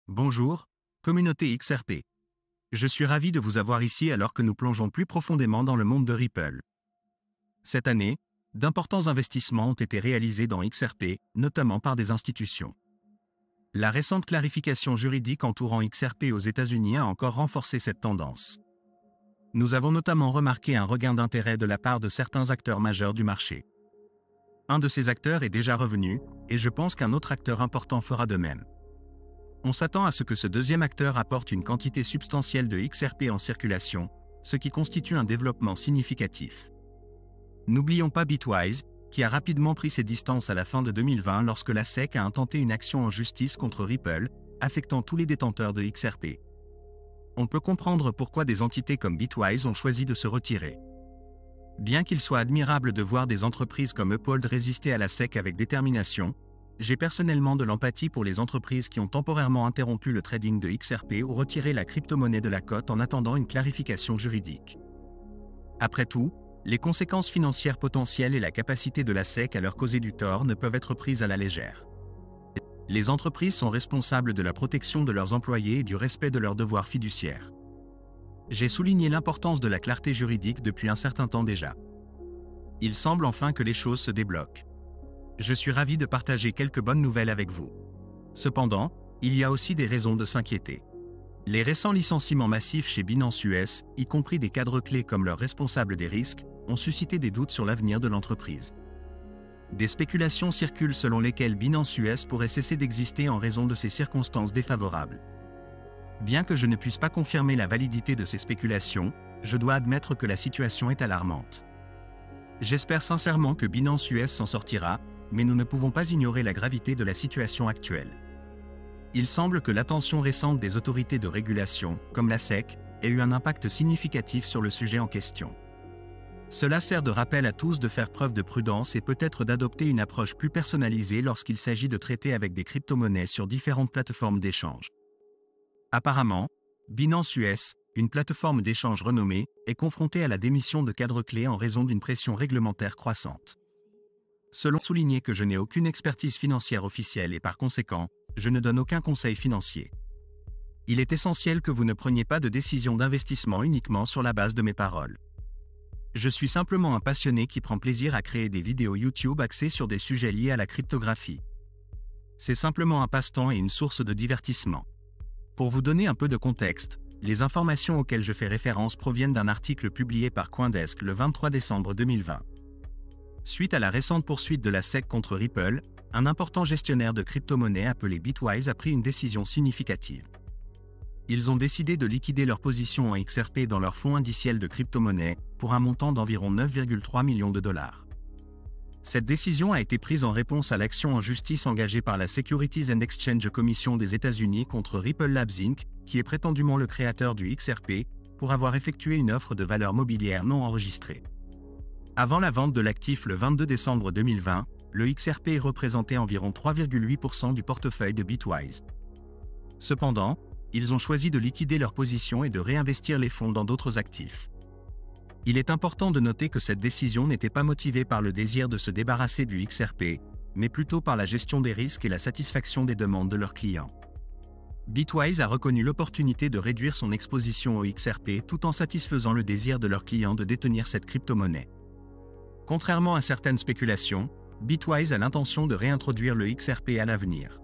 Bonjour, communauté XRP. Je suis ravi de vous avoir ici alors que nous plongeons plus profondément dans le monde de Ripple. Cette année, d'importants investissements ont été réalisés dans XRP, notamment par des institutions. La récente clarification juridique entourant XRP aux États-Unis a encore renforcé cette tendance. Nous avons notamment remarqué un regain d'intérêt de la part de certains acteurs majeurs du marché. Un de ces acteurs est déjà revenu, et je pense qu'un autre acteur important fera de même. On s'attend à ce que ce deuxième acteur apporte une quantité substantielle de XRP en circulation, ce qui constitue un développement significatif. N'oublions pas Bitwise, qui a rapidement pris ses distances à la fin de 2020 lorsque la SEC a intenté une action en justice contre Ripple, affectant tous les détenteurs de XRP. On peut comprendre pourquoi des entités comme Bitwise ont choisi de se retirer. Bien qu'il soit admirable de voir des entreprises comme Uphold résister à la SEC avec détermination, j'ai personnellement de l'empathie pour les entreprises qui ont temporairement interrompu le trading de XRP ou retiré la crypto-monnaie de la cote en attendant une clarification juridique. Après tout, les conséquences financières potentielles et la capacité de la SEC à leur causer du tort ne peuvent être prises à la légère. Les entreprises sont responsables de la protection de leurs employés et du respect de leurs devoirs fiduciaires. J'ai souligné l'importance de la clarté juridique depuis un certain temps déjà. Il semble enfin que les choses se débloquent. Je suis ravi de partager quelques bonnes nouvelles avec vous. Cependant, il y a aussi des raisons de s'inquiéter. Les récents licenciements massifs chez Binance US, y compris des cadres clés comme leurs responsables des risques, ont suscité des doutes sur l'avenir de l'entreprise. Des spéculations circulent selon lesquelles Binance US pourrait cesser d'exister en raison de ces circonstances défavorables. Bien que je ne puisse pas confirmer la validité de ces spéculations, je dois admettre que la situation est alarmante. J'espère sincèrement que Binance US s'en sortira, mais nous ne pouvons pas ignorer la gravité de la situation actuelle. Il semble que l'attention récente des autorités de régulation, comme la SEC, ait eu un impact significatif sur le sujet en question. Cela sert de rappel à tous de faire preuve de prudence et peut-être d'adopter une approche plus personnalisée lorsqu'il s'agit de traiter avec des crypto-monnaies sur différentes plateformes d'échange. Apparemment, Binance US, une plateforme d'échange renommée, est confrontée à la démission de cadres clés en raison d'une pression réglementaire croissante. Selon souligner que je n'ai aucune expertise financière officielle et par conséquent, je ne donne aucun conseil financier. Il est essentiel que vous ne preniez pas de décision d'investissement uniquement sur la base de mes paroles. Je suis simplement un passionné qui prend plaisir à créer des vidéos YouTube axées sur des sujets liés à la cryptographie. C'est simplement un passe-temps et une source de divertissement. Pour vous donner un peu de contexte, les informations auxquelles je fais référence proviennent d'un article publié par CoinDesk le 23 décembre 2020. Suite à la récente poursuite de la SEC contre Ripple, un important gestionnaire de crypto-monnaies appelé Bitwise a pris une décision significative. Ils ont décidé de liquider leur position en XRP dans leur fonds indiciel de crypto-monnaies pour un montant d'environ 9,3 millions de dollars. Cette décision a été prise en réponse à l'action en justice engagée par la Securities and Exchange Commission des États-Unis contre Ripple Labs Inc., qui est prétendument le créateur du XRP, pour avoir effectué une offre de valeur mobilière non enregistrée. Avant la vente de l'actif le 22 décembre 2020, le XRP représentait environ 3,8% du portefeuille de Bitwise. Cependant, ils ont choisi de liquider leur position et de réinvestir les fonds dans d'autres actifs. Il est important de noter que cette décision n'était pas motivée par le désir de se débarrasser du XRP, mais plutôt par la gestion des risques et la satisfaction des demandes de leurs clients. Bitwise a reconnu l'opportunité de réduire son exposition au XRP tout en satisfaisant le désir de leurs clients de détenir cette crypto-monnaie. Contrairement à certaines spéculations, Bitwise a l'intention de réintroduire le XRP à l'avenir.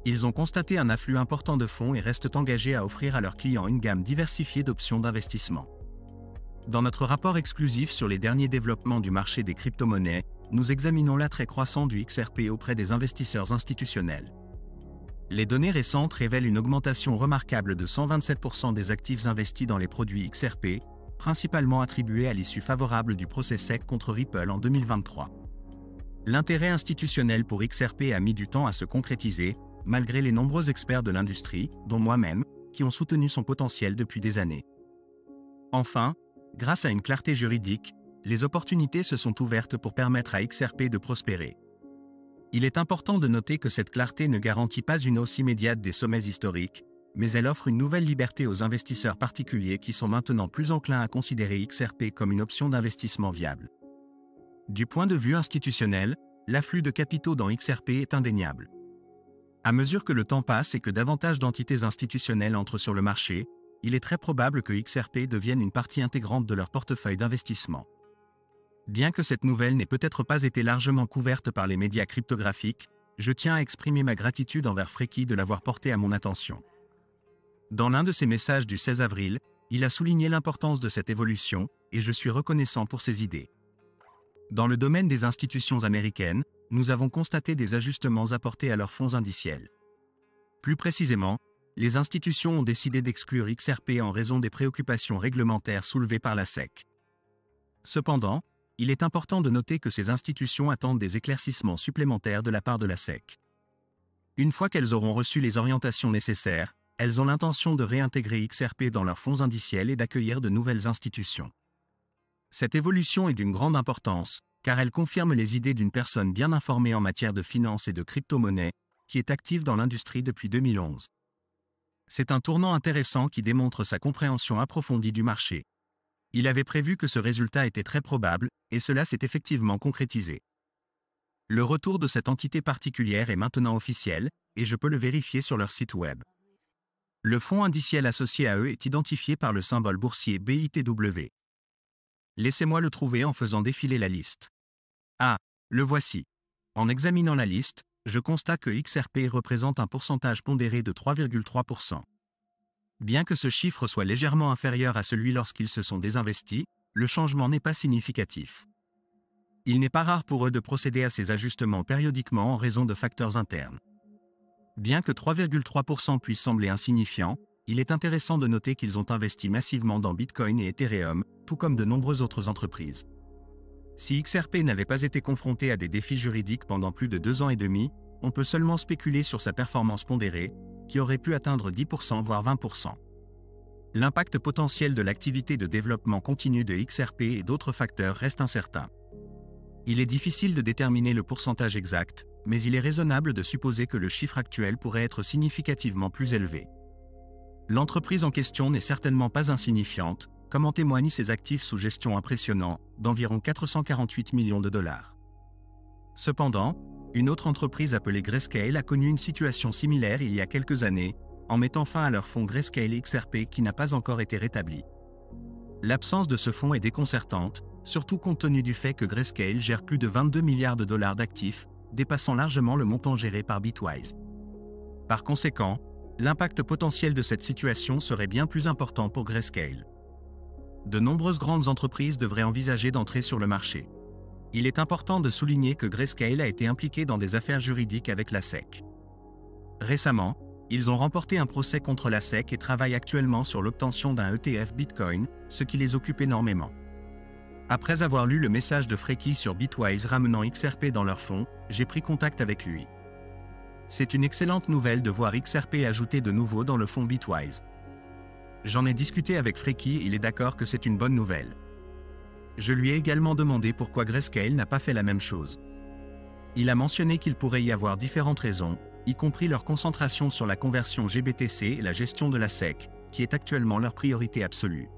Ils ont constaté un afflux important de fonds et restent engagés à offrir à leurs clients une gamme diversifiée d'options d'investissement. Dans notre rapport exclusif sur les derniers développements du marché des crypto-monnaies, nous examinons l'attrait croissant du XRP auprès des investisseurs institutionnels. Les données récentes révèlent une augmentation remarquable de 127% des actifs investis dans les produits XRP, principalement attribués à l'issue favorable du procès SEC contre Ripple en 2023. L'intérêt institutionnel pour XRP a mis du temps à se concrétiser, malgré les nombreux experts de l'industrie, dont moi-même, qui ont soutenu son potentiel depuis des années. Enfin, grâce à une clarté juridique, les opportunités se sont ouvertes pour permettre à XRP de prospérer. Il est important de noter que cette clarté ne garantit pas une hausse immédiate des sommets historiques, mais elle offre une nouvelle liberté aux investisseurs particuliers qui sont maintenant plus enclins à considérer XRP comme une option d'investissement viable. Du point de vue institutionnel, l'afflux de capitaux dans XRP est indéniable. À mesure que le temps passe et que davantage d'entités institutionnelles entrent sur le marché, il est très probable que XRP devienne une partie intégrante de leur portefeuille d'investissement. Bien que cette nouvelle n'ait peut-être pas été largement couverte par les médias cryptographiques, je tiens à exprimer ma gratitude envers Freki de l'avoir portée à mon attention. Dans l'un de ses messages du 16 avril, il a souligné l'importance de cette évolution, et je suis reconnaissant pour ses idées. Dans le domaine des institutions américaines, nous avons constaté des ajustements apportés à leurs fonds indiciels. Plus précisément, les institutions ont décidé d'exclure XRP en raison des préoccupations réglementaires soulevées par la SEC. Cependant, il est important de noter que ces institutions attendent des éclaircissements supplémentaires de la part de la SEC. Une fois qu'elles auront reçu les orientations nécessaires, elles ont l'intention de réintégrer XRP dans leurs fonds indiciels et d'accueillir de nouvelles institutions. Cette évolution est d'une grande importance, car elle confirme les idées d'une personne bien informée en matière de finance et de crypto-monnaie, qui est active dans l'industrie depuis 2011. C'est un tournant intéressant qui démontre sa compréhension approfondie du marché. Il avait prévu que ce résultat était très probable, et cela s'est effectivement concrétisé. Le retour de cette entité particulière est maintenant officiel, et je peux le vérifier sur leur site web. Le fonds indiciel associé à eux est identifié par le symbole boursier BITW. Laissez-moi le trouver en faisant défiler la liste. Ah, le voici. En examinant la liste, je constate que XRP représente un pourcentage pondéré de 3,3%. Bien que ce chiffre soit légèrement inférieur à celui lorsqu'ils se sont désinvestis, le changement n'est pas significatif. Il n'est pas rare pour eux de procéder à ces ajustements périodiquement en raison de facteurs internes. Bien que 3,3% puisse sembler insignifiant, il est intéressant de noter qu'ils ont investi massivement dans Bitcoin et Ethereum, tout comme de nombreuses autres entreprises. Si XRP n'avait pas été confronté à des défis juridiques pendant plus de 2 ans et demi, on peut seulement spéculer sur sa performance pondérée, qui aurait pu atteindre 10% voire 20%. L'impact potentiel de l'activité de développement continu de XRP et d'autres facteurs reste incertain. Il est difficile de déterminer le pourcentage exact, mais il est raisonnable de supposer que le chiffre actuel pourrait être significativement plus élevé. L'entreprise en question n'est certainement pas insignifiante, comme en témoignent ses actifs sous gestion impressionnants, d'environ 448 millions de dollars. Cependant, une autre entreprise appelée Grayscale a connu une situation similaire il y a quelques années, en mettant fin à leur fonds Grayscale XRP qui n'a pas encore été rétabli. L'absence de ce fonds est déconcertante, surtout compte tenu du fait que Grayscale gère plus de 22 milliards de dollars d'actifs, dépassant largement le montant géré par Bitwise. Par conséquent, l'impact potentiel de cette situation serait bien plus important pour Grayscale. De nombreuses grandes entreprises devraient envisager d'entrer sur le marché. Il est important de souligner que Grayscale a été impliqué dans des affaires juridiques avec la SEC. Récemment, ils ont remporté un procès contre la SEC et travaillent actuellement sur l'obtention d'un ETF Bitcoin, ce qui les occupe énormément. Après avoir lu le message de Freki sur Bitwise ramenant XRP dans leur fonds, j'ai pris contact avec lui. C'est une excellente nouvelle de voir XRP ajouté de nouveau dans le fonds Bitwise. J'en ai discuté avec Freki et il est d'accord que c'est une bonne nouvelle. Je lui ai également demandé pourquoi Grayscale n'a pas fait la même chose. Il a mentionné qu'il pourrait y avoir différentes raisons, y compris leur concentration sur la conversion GBTC et la gestion de la SEC, qui est actuellement leur priorité absolue.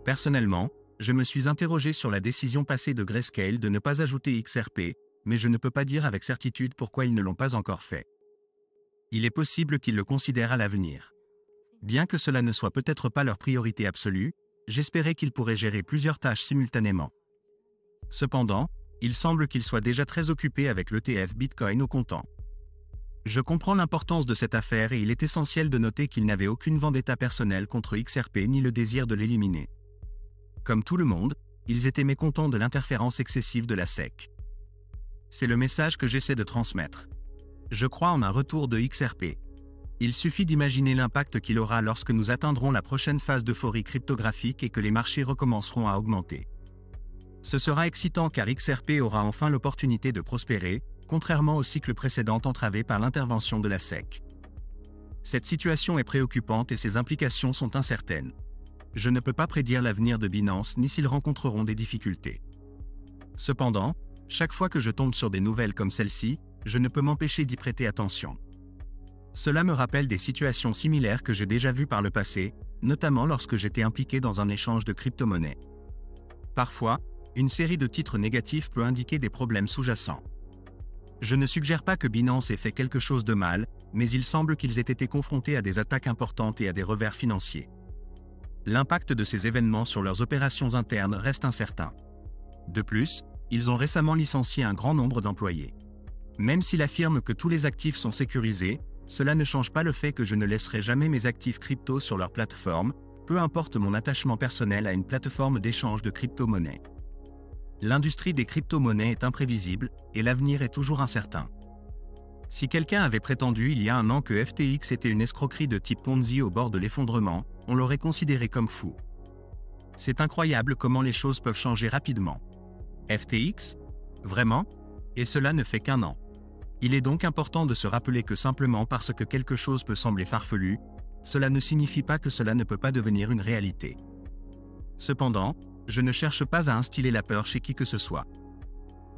Personnellement, je me suis interrogé sur la décision passée de Grayscale de ne pas ajouter XRP, mais je ne peux pas dire avec certitude pourquoi ils ne l'ont pas encore fait. Il est possible qu'ils le considèrent à l'avenir. Bien que cela ne soit peut-être pas leur priorité absolue, j'espérais qu'ils pourraient gérer plusieurs tâches simultanément. Cependant, il semble qu'ils soient déjà très occupés avec l'ETF Bitcoin au comptant. Je comprends l'importance de cette affaire et il est essentiel de noter qu'ils n'avaient aucune vendetta personnelle contre XRP ni le désir de l'éliminer. Comme tout le monde, ils étaient mécontents de l'interférence excessive de la SEC. C'est le message que j'essaie de transmettre. Je crois en un retour de XRP. Il suffit d'imaginer l'impact qu'il aura lorsque nous atteindrons la prochaine phase d'euphorie cryptographique et que les marchés recommenceront à augmenter. Ce sera excitant car XRP aura enfin l'opportunité de prospérer, contrairement au cycle précédent entravé par l'intervention de la SEC. Cette situation est préoccupante et ses implications sont incertaines. Je ne peux pas prédire l'avenir de Binance ni s'ils rencontreront des difficultés. Cependant, chaque fois que je tombe sur des nouvelles comme celle-ci, je ne peux m'empêcher d'y prêter attention. Cela me rappelle des situations similaires que j'ai déjà vues par le passé, notamment lorsque j'étais impliqué dans un échange de crypto-monnaies. Parfois, une série de titres négatifs peut indiquer des problèmes sous-jacents. Je ne suggère pas que Binance ait fait quelque chose de mal, mais il semble qu'ils aient été confrontés à des attaques importantes et à des revers financiers. L'impact de ces événements sur leurs opérations internes reste incertain. De plus, ils ont récemment licencié un grand nombre d'employés. Même s'il affirme que tous les actifs sont sécurisés, cela ne change pas le fait que je ne laisserai jamais mes actifs crypto sur leur plateforme, peu importe mon attachement personnel à une plateforme d'échange de crypto-monnaies. L'industrie des crypto-monnaies est imprévisible, et l'avenir est toujours incertain. Si quelqu'un avait prétendu il y a un an que FTX était une escroquerie de type Ponzi au bord de l'effondrement, on l'aurait considéré comme fou. C'est incroyable comment les choses peuvent changer rapidement. FTX? Vraiment? Et cela ne fait qu'un an. Il est donc important de se rappeler que simplement parce que quelque chose peut sembler farfelu, cela ne signifie pas que cela ne peut pas devenir une réalité. Cependant, je ne cherche pas à instiller la peur chez qui que ce soit.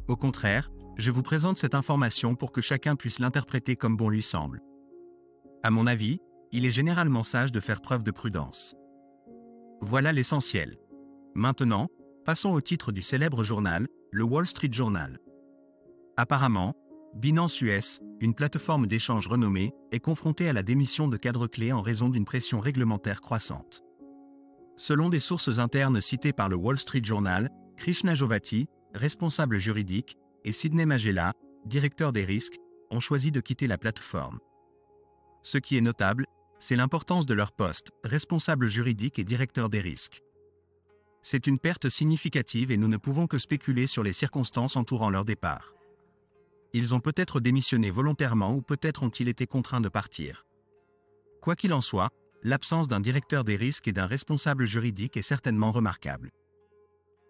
Au contraire, je vous présente cette information pour que chacun puisse l'interpréter comme bon lui semble. À mon avis, il est généralement sage de faire preuve de prudence. Voilà l'essentiel. Maintenant, passons au titre du célèbre journal, le Wall Street Journal. Apparemment, Binance US, une plateforme d'échange renommée, est confrontée à la démission de cadres clés en raison d'une pression réglementaire croissante. Selon des sources internes citées par le Wall Street Journal, Krishna Jovati, responsable juridique, et Sidney Magela, directeur des risques, ont choisi de quitter la plateforme. Ce qui est notable, c'est l'importance de leur poste, responsable juridique et directeur des risques. C'est une perte significative et nous ne pouvons que spéculer sur les circonstances entourant leur départ. Ils ont peut-être démissionné volontairement ou peut-être ont-ils été contraints de partir. Quoi qu'il en soit, l'absence d'un directeur des risques et d'un responsable juridique est certainement remarquable.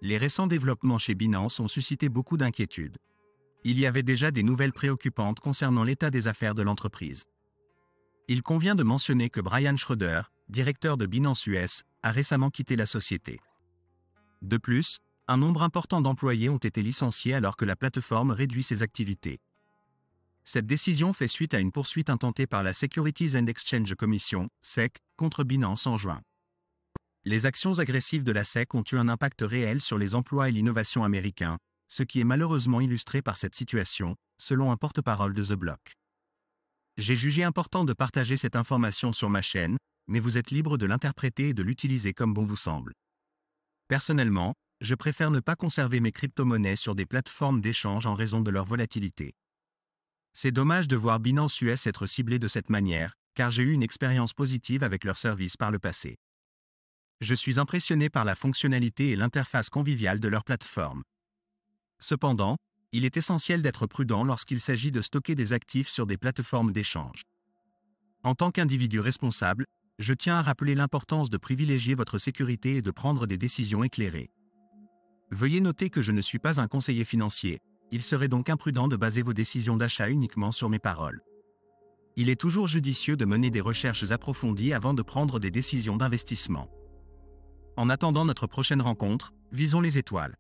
Les récents développements chez Binance ont suscité beaucoup d'inquiétudes. Il y avait déjà des nouvelles préoccupantes concernant l'état des affaires de l'entreprise. Il convient de mentionner que Brian Schroeder, directeur de Binance US, a récemment quitté la société. De plus, un nombre important d'employés ont été licenciés alors que la plateforme réduit ses activités. Cette décision fait suite à une poursuite intentée par la Securities and Exchange Commission, SEC, contre Binance en juin. Les actions agressives de la SEC ont eu un impact réel sur les emplois et l'innovation américains, ce qui est malheureusement illustré par cette situation, selon un porte-parole de The Block. J'ai jugé important de partager cette information sur ma chaîne, mais vous êtes libre de l'interpréter et de l'utiliser comme bon vous semble. Personnellement, je préfère ne pas conserver mes crypto-monnaies sur des plateformes d'échange en raison de leur volatilité. C'est dommage de voir Binance US être ciblé de cette manière, car j'ai eu une expérience positive avec leur service par le passé. Je suis impressionné par la fonctionnalité et l'interface conviviale de leur plateforme. Cependant, il est essentiel d'être prudent lorsqu'il s'agit de stocker des actifs sur des plateformes d'échange. En tant qu'individu responsable, je tiens à rappeler l'importance de privilégier votre sécurité et de prendre des décisions éclairées. Veuillez noter que je ne suis pas un conseiller financier, il serait donc imprudent de baser vos décisions d'achat uniquement sur mes paroles. Il est toujours judicieux de mener des recherches approfondies avant de prendre des décisions d'investissement. En attendant notre prochaine rencontre, visons les étoiles.